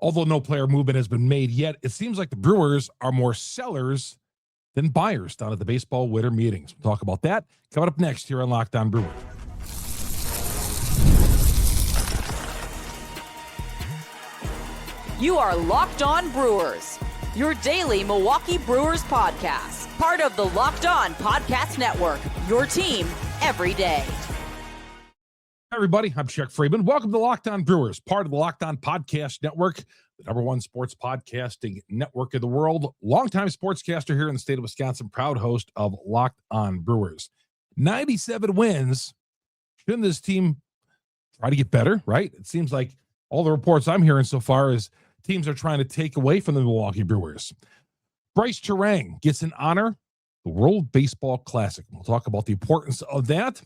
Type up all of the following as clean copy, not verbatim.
Although no player movement has been made yet, it seems like the Brewers are more sellers than buyers down at the baseball winter meetings. We'll talk about that coming up next here on Locked On Brewers. You are Locked On Brewers, your daily Milwaukee Brewers podcast. Part of the Locked On Podcast Network, your team every day. Hi, everybody. I'm Chuck Freimund. Welcome to Locked On Brewers, part of the Locked On Podcast Network, the number one sports podcasting network in the world. Longtime sportscaster here in the state of Wisconsin, proud host of Locked On Brewers. 97 wins. Shouldn't this team try to get better, right? It seems like all the reports I'm hearing so far is teams are trying to take away from the Milwaukee Brewers. Brice Turang gets an honor, the World Baseball Classic. We'll talk about the importance of that.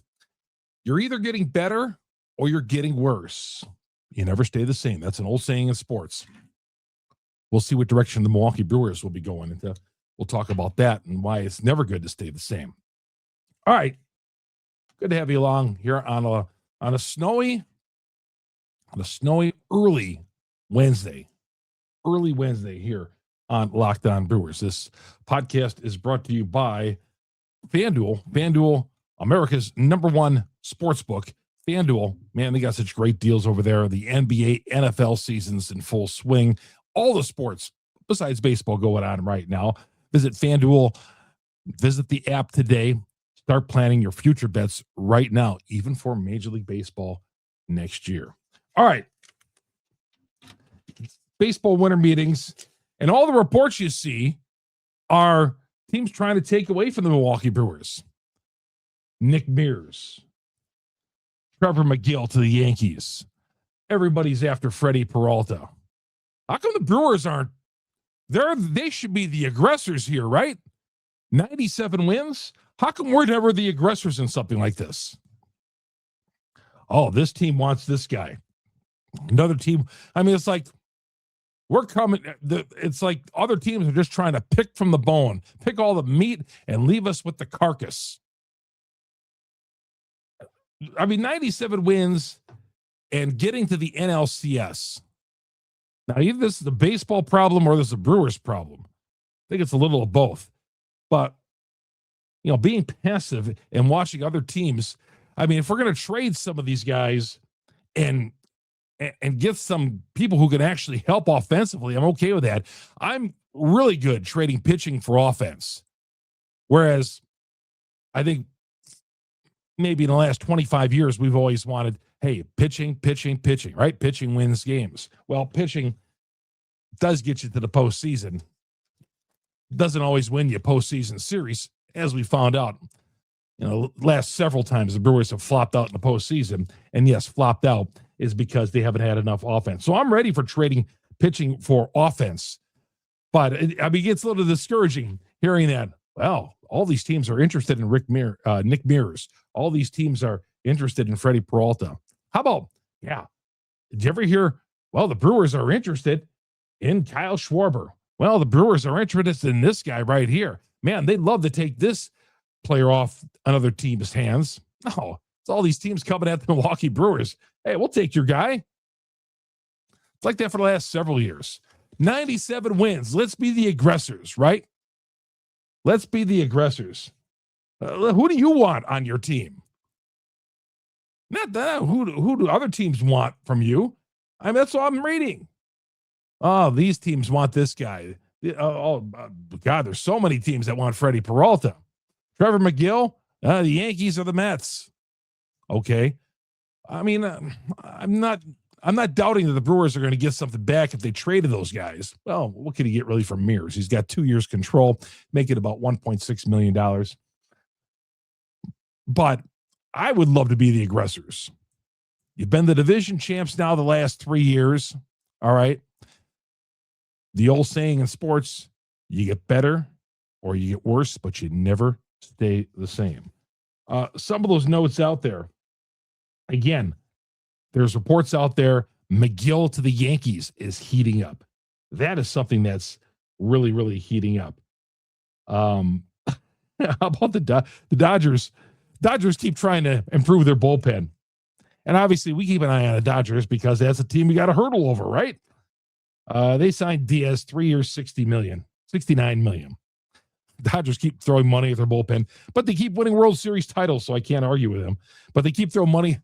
You're either getting better or you're getting worse. You never stay the same. That's an old saying in sports. We'll see what direction the Milwaukee Brewers will be going into. We'll talk about that and why it's never good to stay the same. All right. Good to have you along here on a snowy early Wednesday. Early Wednesday here on Locked On Brewers. This podcast is brought to you by FanDuel. FanDuel, America's number one sports book. FanDuel, man, they got such great deals over there. The NBA, NFL seasons in full swing. All the sports besides baseball going on right now. Visit FanDuel. Visit the app today. Start planning your future bets right now, even for Major League Baseball next year. All right. Baseball winter meetings, and all the reports you see are teams trying to take away from the Milwaukee Brewers. Nick Mears, Trevor McGill to the Yankees. Everybody's after Freddy Peralta. How come the Brewers aren't? They should be the aggressors here, right? 97 wins. How come we're never the aggressors in something like this? Oh, this team wants this guy. Another team. I mean, it's like we're coming. It's like other teams are just trying to pick from the bone, pick all the meat, and leave us with the carcass. I mean, 97 wins and getting to the NLCS. Now, either this is a baseball problem or this is a Brewers problem. I think it's a little of both. But, you know, being passive and watching other teams, I mean, if we're going to trade some of these guys and get some people who can actually help offensively, I'm okay with that. I'm really good trading pitching for offense. Whereas I think maybe in the last 25 years, we've always wanted, hey, pitching, right? Pitching wins games. Well, pitching does get you to the postseason. Doesn't always win you postseason series, as we found out. You know, last several times the Brewers have flopped out in the postseason. And yes, flopped out is because they haven't had enough offense. So I'm ready for trading pitching for offense. But it gets a little discouraging hearing that, well, all these teams are interested in Nick Mears. All these teams are interested in Freddy Peralta. How about, did you ever hear, well, the Brewers are interested in Kyle Schwarber. Well, the Brewers are interested in this guy right here. Man, they'd love to take this player off another team's hands. No, it's all these teams coming at the Milwaukee Brewers. Hey, we'll take your guy. It's like that for the last several years. 97 wins. Let's be the aggressors, right? Let's be the aggressors. Who do you want on your team? Not that. Who do other teams want from you? I mean, that's all I'm reading. Oh, these teams want this guy. God, there's so many teams that want Freddy Peralta. Trevor McGill, the Yankees or the Mets. Okay. I mean, I'm not doubting that the Brewers are going to get something back if they traded those guys. Well, what could he get really from Mears? He's got 2 years control, make it about $1.6 million. But I would love to be the aggressors. You've been the division champs now the last 3 years. All right. The old saying in sports, you get better or you get worse, but you never stay the same. Some of those notes out there. Again, there's reports out there, McGill to the Yankees is heating up. That is something that's really, really heating up. How about the Dodgers? Dodgers keep trying to improve their bullpen. And obviously we keep an eye on the Dodgers because that's a team we got to hurdle over, right? They signed Diaz 3 years, $69 million. Dodgers keep throwing money at their bullpen, but they keep winning World Series titles, so I can't argue with them. But they keep throwing money.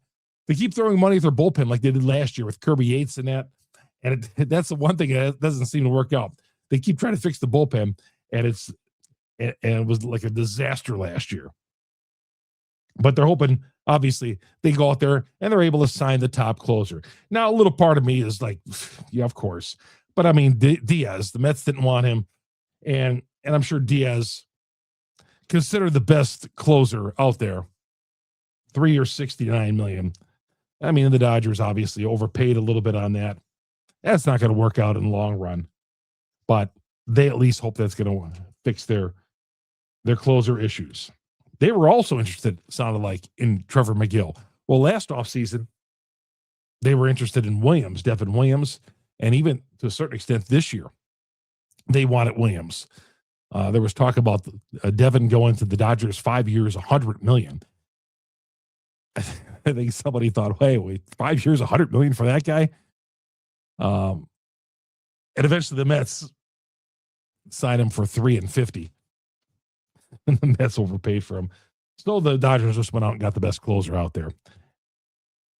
They keep throwing money at their bullpen like they did last year with Kirby Yates and that. And that's the one thing that doesn't seem to work out. They keep trying to fix the bullpen, and it was like a disaster last year. But they're hoping, obviously, they go out there and they're able to sign the top closer. Now, a little part of me is like, yeah, of course. But I mean, Diaz, the Mets didn't want him. And I'm sure Diaz, considered the best closer out there, 3 years, $69 million. I mean, the Dodgers obviously overpaid a little bit on that. That's not going to work out in the long run. But they at least hope that's going to fix their closer issues. They were also interested, sounded like, in Trevor McGill. Well, last offseason, they were interested in Devin Williams, and even to a certain extent this year, they wanted Williams. There was talk about Devin going to the Dodgers 5 years, $100 million. I think somebody thought, hey, wait, 5 years, $100 million for that guy? And eventually the Mets signed him for $3 and $50. And the Mets overpaid for him. So the Dodgers just went out and got the best closer out there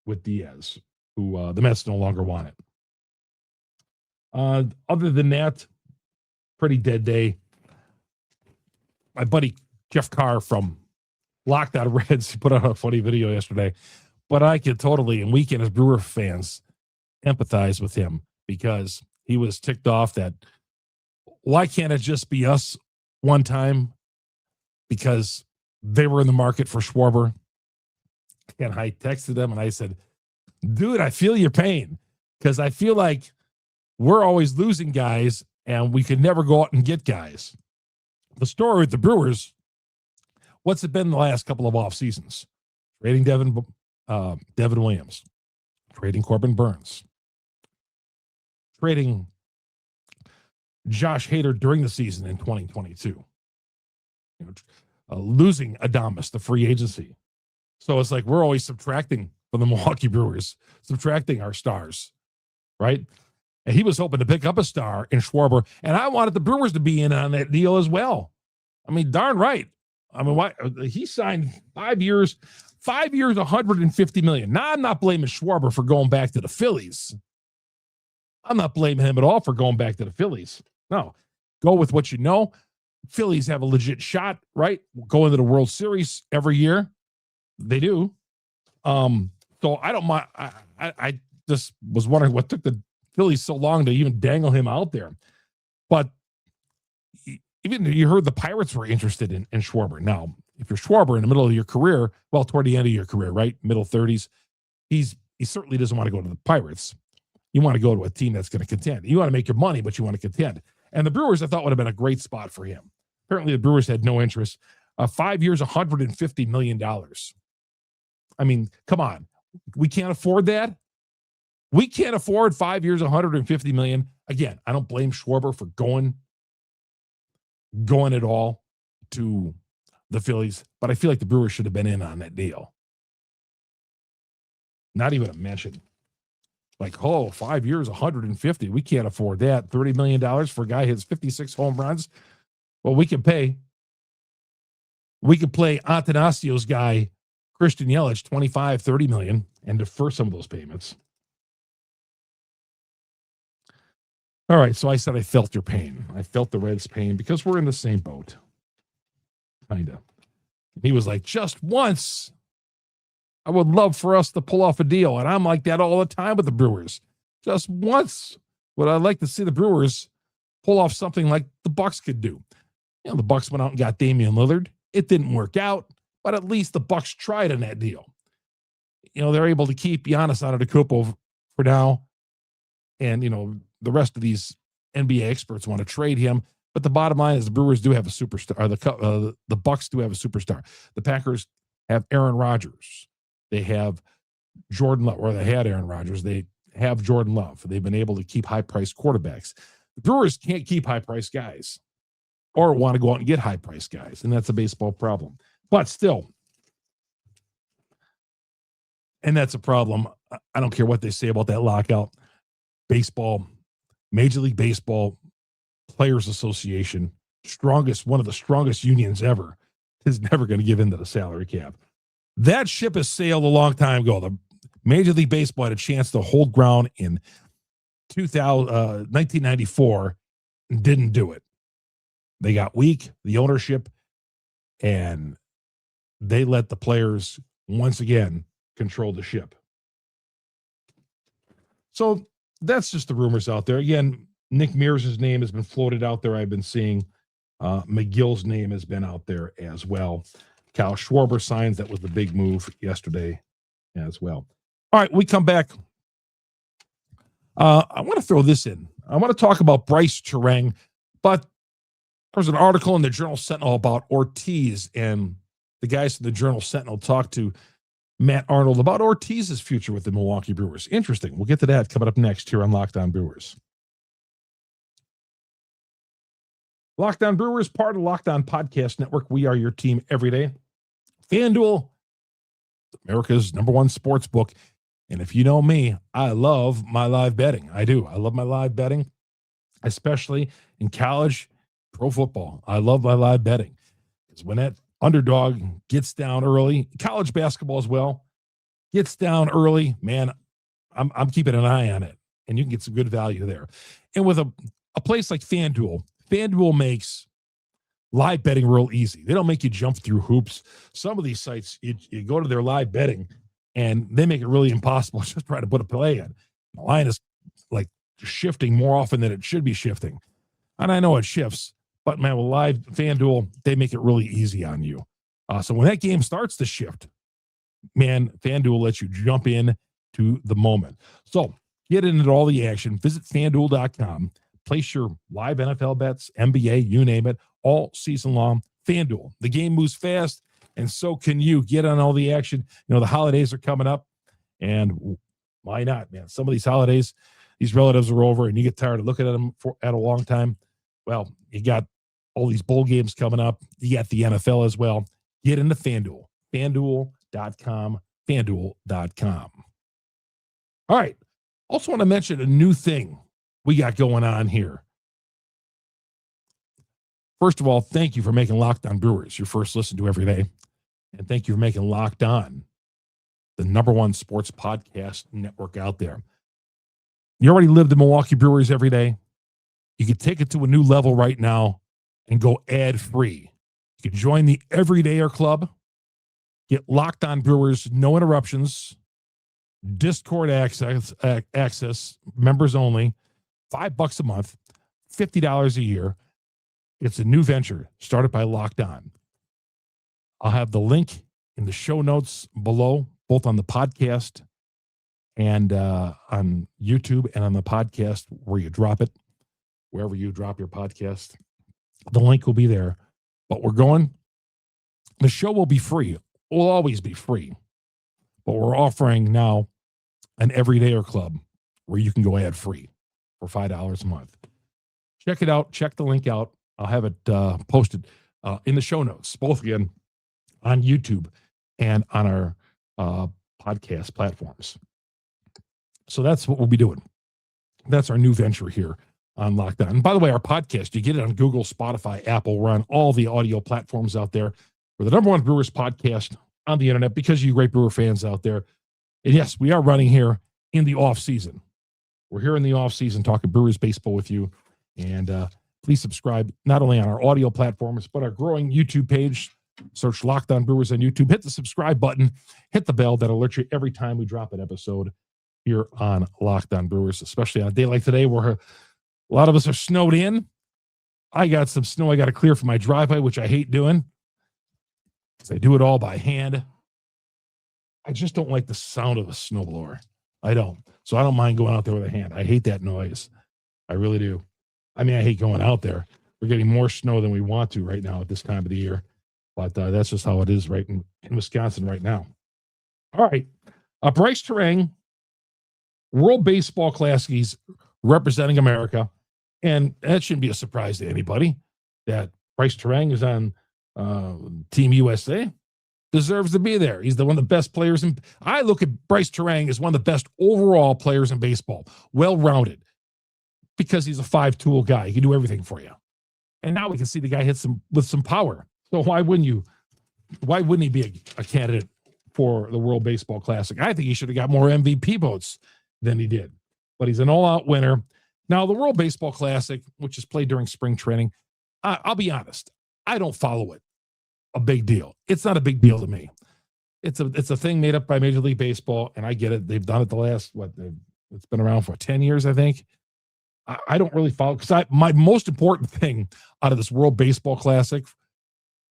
with Diaz, who the Mets no longer wanted. Other than that, pretty dead day. My buddy Jeff Carr from Locked Out Reds, he put out a funny video yesterday. But I could totally, and we can as Brewer fans, empathize with him because he was ticked off that why can't it just be us one time? Because they were in the market for Schwarber. And I texted them and I said, dude, I feel your pain because I feel like we're always losing guys and we could never go out and get guys. The story with the Brewers, what's it been the last couple of off seasons? Trading Devin Williams, trading Corbin Burns, trading Josh Hader during the season in 2022. Losing Adames, the free agency. So it's like we're always subtracting from the Milwaukee Brewers, subtracting our stars, right? And he was hoping to pick up a star in Schwarber, and I wanted the Brewers to be in on that deal as well. I mean, darn right. I mean, why he signed 5 years, $150 million. Now, I'm not blaming Schwarber for going back to the Phillies. I'm not blaming him at all for going back to the Phillies. No, go with what you know. Phillies have a legit shot, right? Go into the World Series every year. They do. So I don't mind. I just was wondering what took the Phillies so long to even dangle him out there. But even you heard the Pirates were interested in Schwarber. Now, if you're Schwarber in the middle of your career, well, toward the end of your career, right? Middle 30s, he certainly doesn't want to go to the Pirates. You want to go to a team that's going to contend. You want to make your money, but you want to contend. And the Brewers, I thought, would have been a great spot for him. Apparently, the Brewers had no interest. 5 years, $150 million. I mean, come on. We can't afford that. We can't afford 5 years, $150 million. Again, I don't blame Schwarber for going at all to the Phillies, but I feel like the Brewers should have been in on that deal. Not even a mention. Like, 5 years, 150. We can't afford that. $30 million for a guy who hits 56 home runs. Well, we can play Atanasio's guy, Christian Yelich, $25, $30 million, and defer some of those payments. All right, so I said I felt your pain. I felt the Reds' pain because we're in the same boat. Kind of. He was like, just once. I would love for us to pull off a deal. And I'm like that all the time with the Brewers. Just once would I like to see the Brewers pull off something like the Bucks could do. You know, the Bucks went out and got Damian Lillard. It didn't work out, but at least the Bucks tried on that deal. You know, they're able to keep Giannis Antetokounmpo for now. And, you know, the rest of these NBA experts want to trade him. But the bottom line is the Brewers do have a superstar. Or the Bucks do have a superstar. The Packers have Aaron Rodgers. They have Jordan Love, or they had Aaron Rodgers. They have Jordan Love. They've been able to keep high-priced quarterbacks. The Brewers can't keep high-priced guys or want to go out and get high-priced guys, and that's a baseball problem. But still, and that's a problem. I don't care what they say about that lockout. Baseball Major League Baseball Players Association, one of the strongest unions ever, is never going to give in to the salary cap. That ship has sailed a long time ago. The Major League Baseball had a chance to hold ground in 1994 and didn't do it. They got weak, the ownership, and they let the players once again control the ship. So that's just the rumors out there. Again, Nick Mears' name has been floated out there. I've been seeing McGill's name has been out there as well. Kyle Schwarber signs. That was the big move yesterday as well. All right, we come back. I want to throw this in. I want to talk about Brice Turang, but there's an article in the Journal Sentinel about Ortiz, and the guys in the Journal Sentinel talked to Matt Arnold about Ortiz's future with the Milwaukee Brewers. Interesting. We'll get to that coming up next here on Locked On Brewers. Locked On Brewers, part of Locked On Podcast Network. We are your team every day. FanDuel, America's #1 sports book. And if you know me, I love my live betting. I do. I love my live betting, especially in college pro football. I love my live betting because when that underdog gets down early, college basketball as well, gets down early, man, I'm keeping an eye on it, and you can get some good value there. And with a place like FanDuel, FanDuel makes live betting real easy. They don't make you jump through hoops. Some of these sites, you go to their live betting, and they make it really impossible just try to put a play in. The line is like shifting more often than it should be shifting. And I know it shifts, but man, with live FanDuel, they make it really easy on you. So when that game starts to shift, man, FanDuel lets you jump in to the moment. So get into all the action. Visit FanDuel.com. Place your live NFL bets, NBA, you name it, all season long. FanDuel. The game moves fast, and so can you. Get on all the action. You know, the holidays are coming up, and why not, man? Some of these holidays, these relatives are over, and you get tired of looking at them at a long time. Well, you got all these bowl games coming up. You got the NFL as well. Get into FanDuel. FanDuel.com. FanDuel.com. All right. Also want to mention a new thing we got going on here. First of all, thank you for making Locked On Brewers your first listen to every day. And thank you for making Locked On the #1 sports podcast network out there. You already live the Milwaukee Brewers every day. You can take it to a new level right now and go ad-free. You can join the Everydayer Club, get Locked On Brewers, no interruptions, Discord access, members only, $5 a month, $50 a year. It's a new venture started by Locked On. I'll have the link in the show notes below, both on the podcast and on YouTube and on the podcast where you drop it, wherever you drop your podcast. The link will be there. But the show will be free. Will always be free. But we're offering now an Everydayer Club where you can go ad free for $5 a month. Check it out. Check the link out. I'll have it posted in the show notes, both again on YouTube and on our podcast platforms. So that's what we'll be doing. That's our new venture here on Locked On. And by the way, our podcast, you get it on Google, Spotify, Apple. We're on all the audio platforms out there. We're the #1 Brewers podcast on the internet because of you great Brewer fans out there. And yes, we are running here in the off season. We're here in the off season talking Brewers baseball with you. And please subscribe not only on our audio platforms, but our growing YouTube page. Search Locked On Brewers on YouTube. Hit the subscribe button. Hit the bell. That'll alert you every time we drop an episode here on Locked On Brewers, especially on a day like today where a lot of us are snowed in. I got some snow I got to clear from my driveway, which I hate doing because I do it all by hand. I just don't like the sound of a snowblower. I don't. So I don't mind going out there with a hand. I hate that noise. I really do. I mean, I hate going out there. We're getting more snow than we want to right now at this time of the year. But that's just how it is right in Wisconsin right now. All right. Bryce Turang, World Baseball Classic. He's representing America. And that shouldn't be a surprise to anybody that Brice Turang is on Team USA. Deserves to be there. He's one of the best players. I look at Brice Turang as one of the best overall players in baseball. Well-rounded. because he's a 5-tool guy. He can do everything for you. And now we can see the guy hits him with some power. So why wouldn't he be a candidate for the World Baseball Classic? I think he should have got more MVP votes than he did. But he's an all-out winner. Now, the World Baseball Classic, which is played during spring training, I'll be honest, I don't follow it a big deal. It's not a big deal to me. It's a thing made up by Major League Baseball, and I get it. They've done it the last, it's been around for 10 years, I think. I don't really follow, because my most important thing out of this World Baseball Classic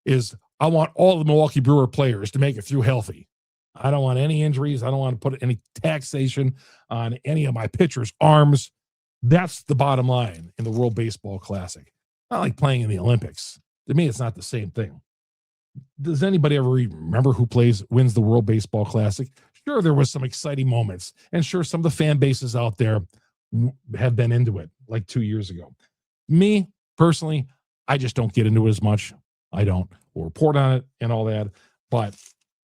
is I want all the Milwaukee Brewer players to make it through healthy. I don't want any injuries. I don't want to put any taxation on any of my pitchers' arms. That's the bottom line in the World Baseball Classic. Not like playing in the Olympics. To me, it's not the same thing. Does anybody ever remember who wins the World Baseball Classic? Sure, there was some exciting moments. And sure, some of the fan bases out there have been into it, like 2 years ago. Me, personally, I just don't get into it as much. I don't. We'll report on it and all that. But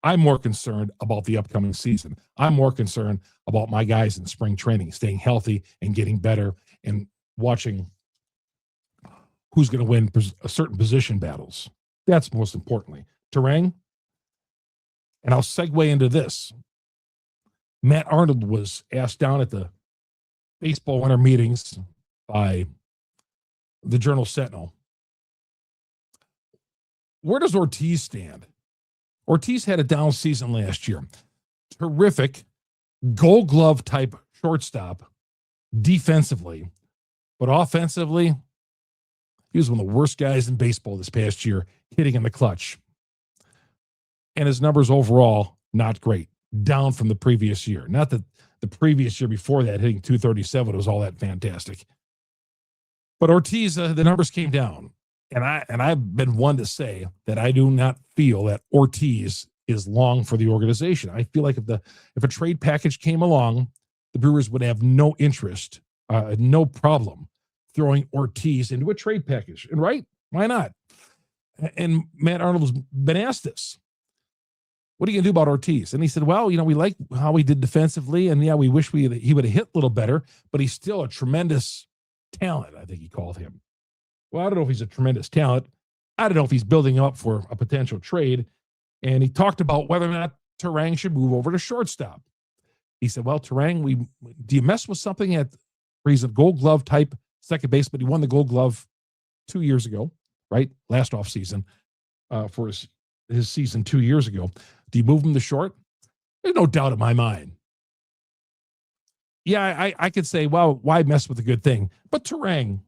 I'm more concerned about the upcoming season. I'm more concerned about my guys in spring training, staying healthy and getting better and watching who's going to win certain position battles. That's most importantly. Turang, and I'll segue into this. Matt Arnold was asked down at the baseball winter meetings by the Journal Sentinel, where does Ortiz stand? Ortiz had a down season last year. Terrific Gold Glove type shortstop defensively, but offensively, he was one of the worst guys in baseball this past year, hitting in the clutch. And his numbers overall, not great, down from the previous year. Not that the previous year before that, hitting 237 was all that fantastic. But Ortiz, the numbers came down. And I've been one to say that I do not feel that Ortiz is long for the organization. I feel like if a trade package came along, the Brewers would have no interest, no problem throwing Ortiz into a trade package. And right, why not? And Matt Arnold has been asked this. What are you going to do about Ortiz? And he said, well, we like how he did defensively, and yeah, we wish he would have hit a little better, but he's still a tremendous talent, I think he called him. Well, I don't know if he's a tremendous talent. I don't know if he's building up for a potential trade. And he talked about whether or not Turang should move over to shortstop. He said, well, Turang, do you mess with something where he's a Gold Glove type second baseman? He won the Gold Glove 2 years ago, right? Last offseason for his season 2 years ago. Do you move him to short? There's no doubt in my mind. Yeah, I could say, well, why mess with a good thing? But Turang,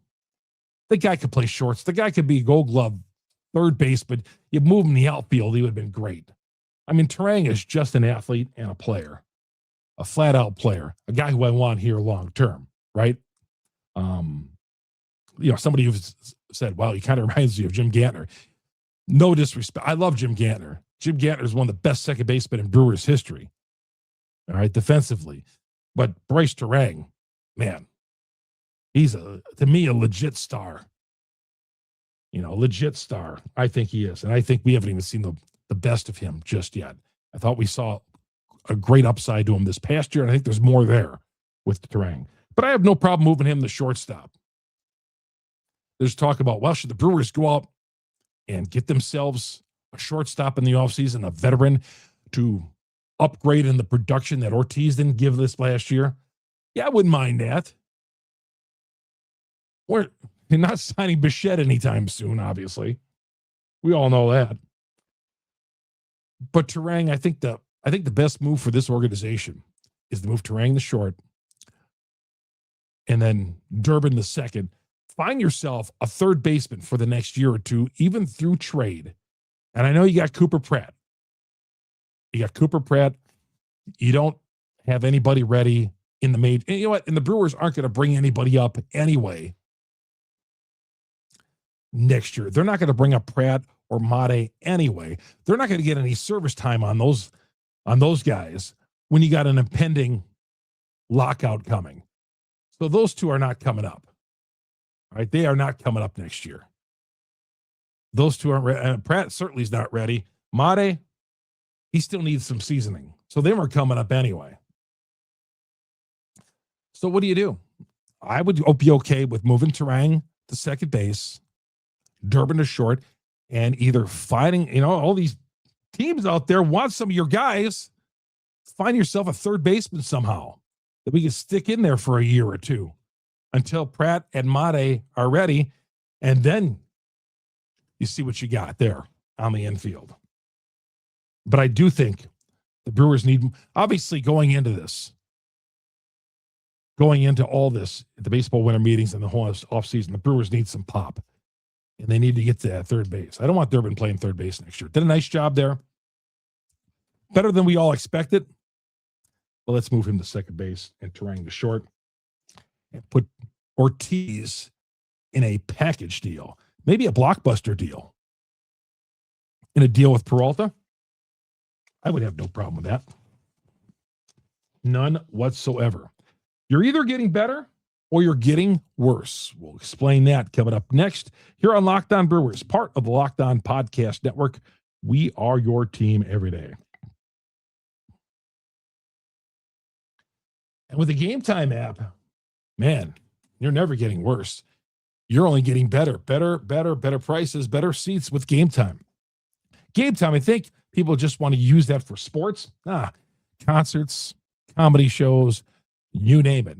the guy could play shorts. The guy could be a Gold Glove third baseman. You move him in the outfield, he would have been great. I mean, Turang is just an athlete and a player, a flat-out player, a guy who I want here long-term, right? Somebody who said, wow, he kind of reminds you of Jim Gantner. No disrespect. I love Jim Gantner. Jim Gantner is one of the best second basemen in Brewers history, all right, defensively. But Brice Turang, man, he's to me a legit star. Legit star. I think he is. And I think we haven't even seen the best of him just yet. I thought we saw a great upside to him this past year, and I think there's more there with Turang. But I have no problem moving him to shortstop. There's talk about, well, should the Brewers go out and get themselves a shortstop in the offseason, a veteran, to upgrade in the production that Ortiz didn't give this last year? Yeah, I wouldn't mind that. We're not signing Bichette anytime soon, obviously. We all know that. But Turang, I think the best move for this organization is to move Turang to short, and then Durbin the second. Find yourself a third baseman for the next year or two, even through trade. And I know you got Cooper Pratt. You don't have anybody ready in the major. And you know what? And the Brewers aren't going to bring anybody up anyway next year. They're not going to bring up Pratt or Mate anyway. They're not going to get any service time on those guys when you got an impending lockout coming. So those two are not coming up. All right, they are not coming up next year. Those two aren't ready. Pratt certainly is not ready. Mate, he still needs some seasoning. So they were coming up anyway. So what do you do? I would be okay with moving Turang to second base, Durbin to short, and either finding, all these teams out there want some of your guys. Find yourself a third baseman somehow that we can stick in there for a year or two until Pratt and Mate are ready. And then you see what you got there on the infield. But I do think the Brewers need, obviously going into all this, the baseball winter meetings and the whole offseason, the Brewers need some pop. And they need to get to that third base. I don't want Durbin playing third base next year. Did a nice job there. Better than we all expected. But let's move him to second base and Turang to short and put Ortiz in a package deal, maybe a blockbuster deal. In a deal with Peralta, I would have no problem with that. None whatsoever. You're either getting better or you're getting worse. We'll explain that coming up next here on Locked On Brewers, part of the Locked On Podcast Network. We are your team every day. And with the Game Time app, man, you're never getting worse. You're only getting better prices, better seats with Game Time. Game Time, I think people just want to use that for sports. Concerts, comedy shows, you name it.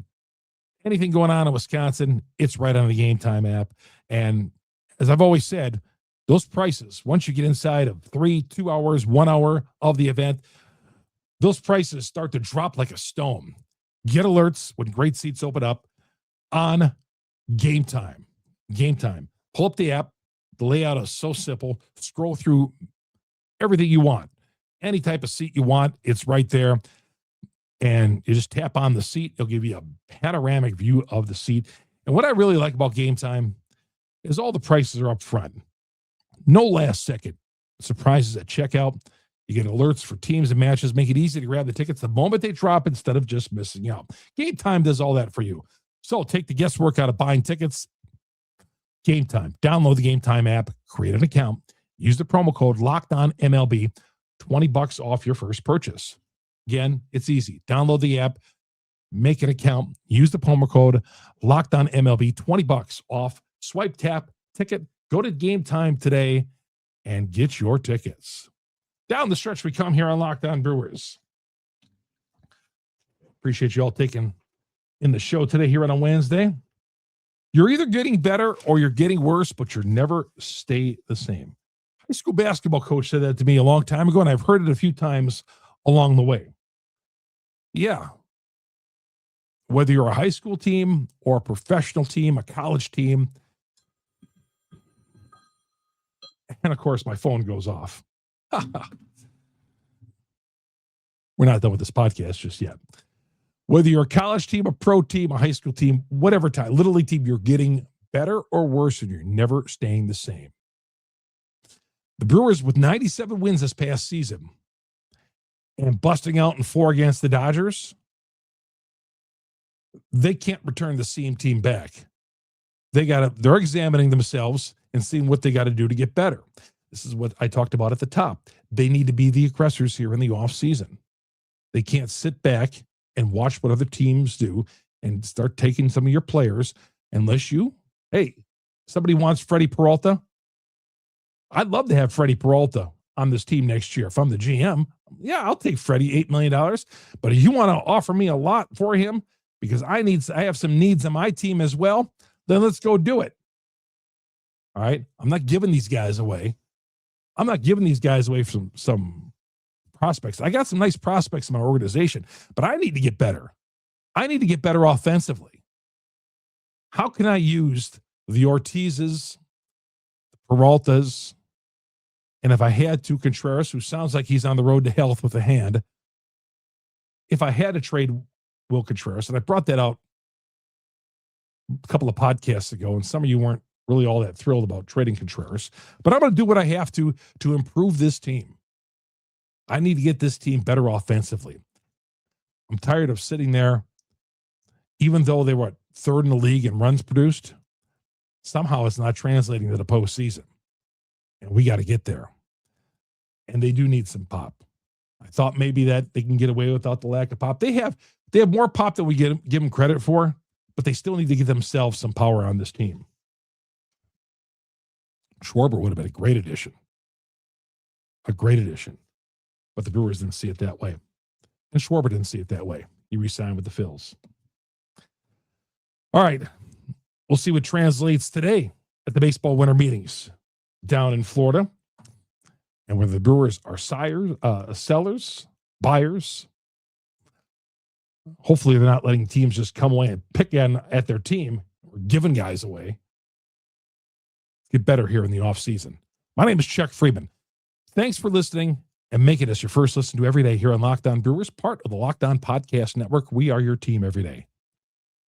Anything going on in Wisconsin, it's right on the Game Time app. And as I've always said, those prices, once you get inside of 2 hours, 1 hour of the event, those prices start to drop like a stone. Get alerts when great seats open up on Game Time. Game Time. Pull up the app. The layout is so simple. Scroll through everything you want. Any type of seat you want, it's right there. And you just tap on the seat. It'll give you a panoramic view of the seat. And what I really like about Game Time is all the prices are up front. No last second surprises at checkout. You get alerts for teams and matches. Make it easy to grab the tickets the moment they drop instead of just missing out. Game Time does all that for you. So take the guesswork out of buying tickets. Game Time. Download the Game Time app. Create an account. Use the promo code LOCKEDONMLB. $20 off your first purchase. Again, it's easy. Download the app. Make an account. Use the promo code LOCKEDONMLB. $20 off. Swipe, tap, ticket. Go to Game Time today and get your tickets. Down the stretch we come here on Locked On Brewers. Appreciate you all taking in the show today here on a Wednesday. You're either getting better or you're getting worse, but you'll never stay the same. High school basketball coach said that to me a long time ago, and I've heard it a few times along the way. Yeah. Whether you're a high school team or a professional team, a college team, and of course my phone goes off. We're not done with this podcast just yet. Whether you're a college team, a pro team, a high school team, whatever time, little league team, you're getting better or worse, and you're never staying the same. The Brewers, with 97 wins this past season and busting out in 4 against the Dodgers, they can't return the same team back. They're examining themselves and seeing what they got to do to get better. This is what I talked about at the top. They need to be the aggressors here in the offseason. They can't sit back and watch what other teams do and start taking some of your players unless somebody wants Freddy Peralta. I'd love to have Freddy Peralta on this team next year. If I'm the GM, I'll take Freddy $8 million. But if you want to offer me a lot for him because I have some needs on my team as well, then let's go do it. All right. I'm not giving these guys away. From some prospects. I got some nice prospects in my organization, but I need to get better. I need to get better offensively. How can I use the Ortizes, the Peraltas, and if I had to, Contreras, who sounds like he's on the road to health with a hand, if I had to trade Will Contreras, and I brought that out a couple of podcasts ago, and some of you weren't really all that thrilled about trading Contreras, but I'm going to do what I have to improve this team. I need to get this team better offensively. I'm tired of sitting there, even though they were third in the league in runs produced. Somehow it's not translating to the postseason, and we got to get there. And they do need some pop. I thought maybe that they can get away without the lack of pop. They have more pop than we give them credit for, but they still need to give themselves some power on this team. Schwarber would have been a great addition. A great addition. But the Brewers didn't see it that way. And Schwarber didn't see it that way. He re-signed with the Phils. All right. We'll see what translates today at the baseball winter meetings down in Florida. And whether the Brewers are sellers, buyers. Hopefully they're not letting teams just come away and pick at their team or giving guys away. Get better here in the offseason. My name is Chuck Freimund. Thanks for listening and making us your first listen to every day here on Locked On Brewers, part of the Locked On Podcast Network. We are your team every day.